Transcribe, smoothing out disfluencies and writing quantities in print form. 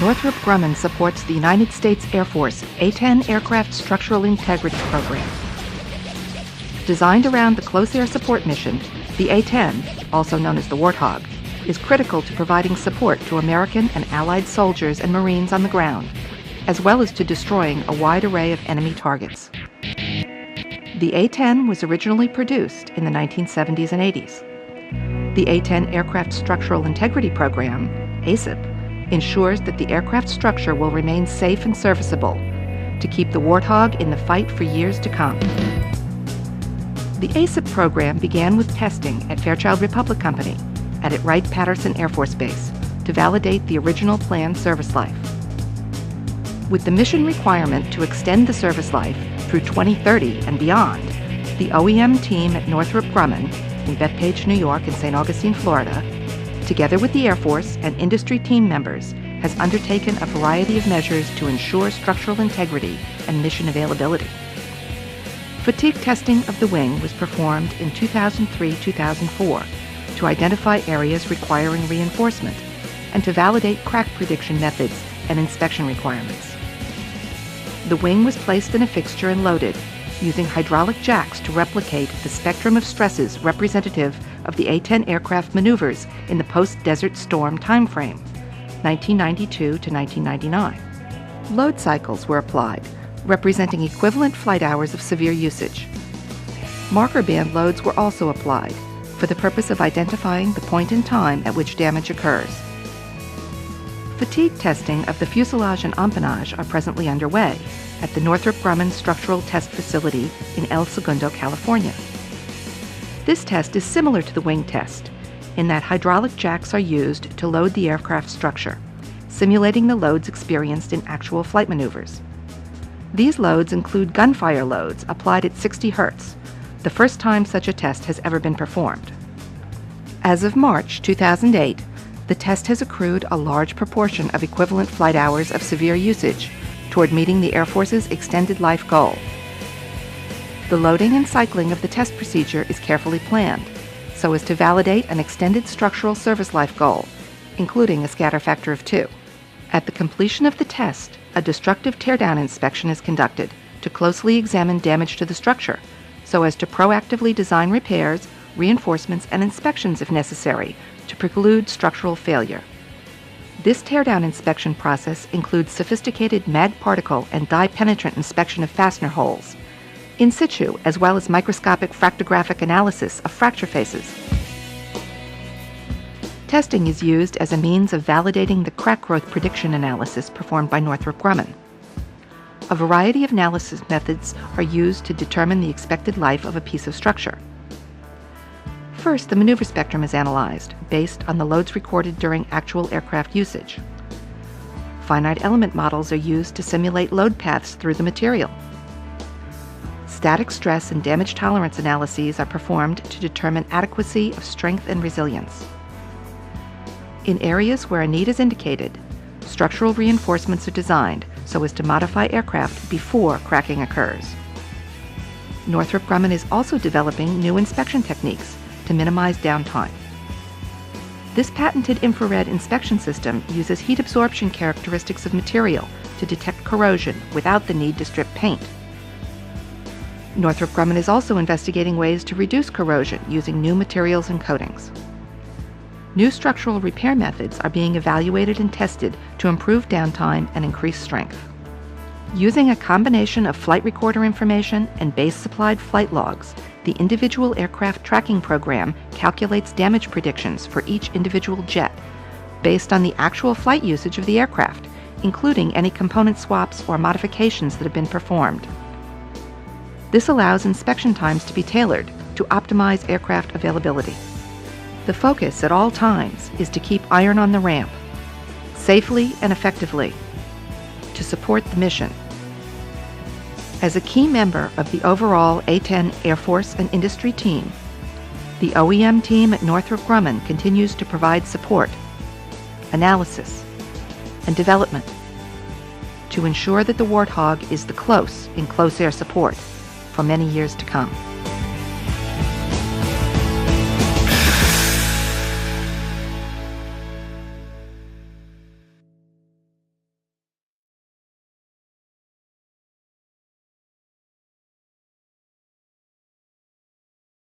Northrop Grumman supports the United States Air Force A-10 Aircraft Structural Integrity Program. Designed around the close air support mission, the A-10, also known as the Warthog, is critical to providing support to American and Allied soldiers and Marines on the ground, as well as to destroying a wide array of enemy targets. The A-10 was originally produced in the 1970s and 80s. The A-10 Aircraft Structural Integrity Program, ASIP, ensures that the aircraft structure will remain safe and serviceable to keep the Warthog in the fight for years to come. The ASIP program began with testing at Fairchild Republic Company at Wright-Patterson Air Force Base to validate the original planned service life. With the mission requirement to extend the service life through 2030 and beyond, the OEM team at Northrop Grumman in Bethpage, New York and St. Augustine, Florida, together with the Air Force and industry team members, has undertaken a variety of measures to ensure structural integrity and mission availability. Fatigue testing of the wing was performed in 2003-2004 to identify areas requiring reinforcement and to validate crack prediction methods and inspection requirements. The wing was placed in a fixture and loaded, using hydraulic jacks to replicate the spectrum of stresses representative of the A-10 aircraft maneuvers in the post-Desert Storm timeframe, 1992 to 1999. Load cycles were applied, representing equivalent flight hours of severe usage. Marker band loads were also applied for the purpose of identifying the point in time at which damage occurs. Fatigue testing of the fuselage and empennage are presently underway at the Northrop Grumman Structural Test Facility in El Segundo, California. This test is similar to the wing test in that hydraulic jacks are used to load the aircraft structure, simulating the loads experienced in actual flight maneuvers. These loads include gunfire loads applied at 60 Hertz, the first time such a test has ever been performed. As of March 2008, the test has accrued a large proportion of equivalent flight hours of severe usage toward meeting the Air Force's extended life goal. The loading and cycling of the test procedure is carefully planned so as to validate an extended structural service life goal, including a scatter factor of 2. At the completion of the test, a destructive teardown inspection is conducted to closely examine damage to the structure so as to proactively design repairs, reinforcements, and inspections if necessary to preclude structural failure. This teardown inspection process includes sophisticated mag particle and dye penetrant inspection of fastener holes, in situ, as well as microscopic fractographic analysis of fracture faces. Testing is used as a means of validating the crack growth prediction analysis performed by Northrop Grumman. A variety of analysis methods are used to determine the expected life of a piece of structure. First, the maneuver spectrum is analyzed based on the loads recorded during actual aircraft usage. Finite element models are used to simulate load paths through the material. Static stress and damage tolerance analyses are performed to determine adequacy of strength and resilience. In areas where a need is indicated, structural reinforcements are designed so as to modify aircraft before cracking occurs. Northrop Grumman is also developing new inspection techniques to minimize downtime. This patented infrared inspection system uses heat absorption characteristics of material to detect corrosion without the need to strip paint. Northrop Grumman is also investigating ways to reduce corrosion using new materials and coatings. New structural repair methods are being evaluated and tested to improve downtime and increase strength. Using a combination of flight recorder information and base-supplied flight logs, the individual aircraft tracking program calculates damage predictions for each individual jet based on the actual flight usage of the aircraft, including any component swaps or modifications that have been performed. This allows inspection times to be tailored to optimize aircraft availability. The focus at all times is to keep iron on the ramp, safely and effectively, to support the mission. As a key member of the overall A-10 Air Force and industry team, the OEM team at Northrop Grumman continues to provide support, analysis, and development to ensure that the Warthog is the close in close air support for many years to come.